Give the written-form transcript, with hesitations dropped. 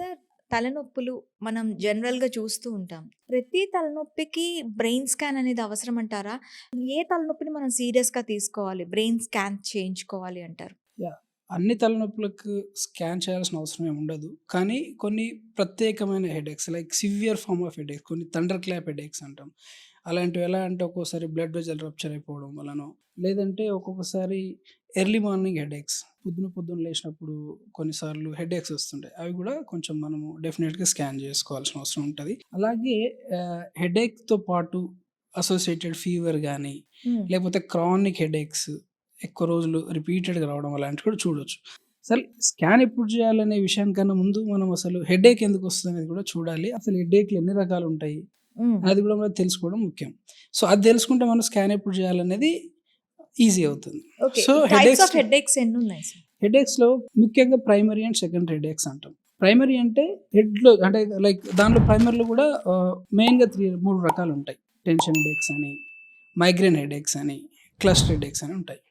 Sir, తలనొప్పులు మనం జనరల్‌గా చూస్తూ ఉంటాం. ప్రతి తలనొప్పికి బ్రెయిన్ స్కాన్ అనేది అవసరం అంటారా? ఏ తలనొప్పిని మనం సీరియస్‌గా తీసుకోవాలి? బ్రెయిన్ స్కాన్ చేయించుకోవాలి అంటారు? యాహ్! అన్ని తలనొప్పులకు స్కాన్ చేయాల్సిన అవసరం ఏమి ఉండదు. కానీ కొన్ని ప్రత్యేకమైన headaches like severe form of headaches కొన్ని థండర్ క్లాప్ హెడేక్స్ అంటాం. అలాంటివి ఎలా అంటే ఒక్కోసారి బ్లడ్ వెసల్ రప్చర్ అయిపోవడం వలనో, లేదంటే ఒక్కొక్కసారి ఎర్లీ మార్నింగ్ హెడేక్స్ పొద్దున లేసినప్పుడు కొన్నిసార్లు హెడేక్స్ వస్తుంటాయి. అవి గూడా కొంచెం మనము డెఫినిట్‌గా స్కాన్ జేసుకోవాల్సిన అవసరం ఉంటది. అలాగే హెడేక్‌తో పాటు అసోసియేటెడ్ ఫీవర్ గానీ, హ్మ్. లేకపోతే క్రానిక్ హెడేక్స్ ఎక్కువ రోజులు రిపీటెడ్‌గా రావడం అలాంటివి కూడా చూడొచ్చు. అసలు స్కాన్ ఎప్పుడు చేయాలనే విషయానికన్నా ముందు మనం అసలు హెడేక్ ఎందుకొస్తదనేది కూడా చూడాలి. అసలు హెడేక్‌లు ఎన్ని రకాలుంటాయి హ్మ్. అది కూడా మనం తెలుసుకోవడం ముఖ్యం. సో, అది తెలుసుకుంటే మనం స్కాన్ ఎప్పుడు చేయాలనేది ఈజీ అవుతుంది. ఓకే. సో, ఈ టైప్స్ ఆఫ్ హెడేక్స్ ఎన్నున్నాయి సార్? హెడేక్స్‌లో ముఖ్యంగా ప్రైమరీ అండ్ సెకండరీ హెడేక్స్ అంటాం. ప్రైమరీ అంటే హెడ్‌లో అంటే లైక్ దాంట్లో ప్రైమరీలో కూడా మెయిన్‌గా 3 రకాలుంటాయి. టెన్షన్ హెడేక్స్ అని, మైగ్రేన్ హెడేక్స్ అని, క్లస్టర్ హెడేక్స్ అని ఉంటాయి.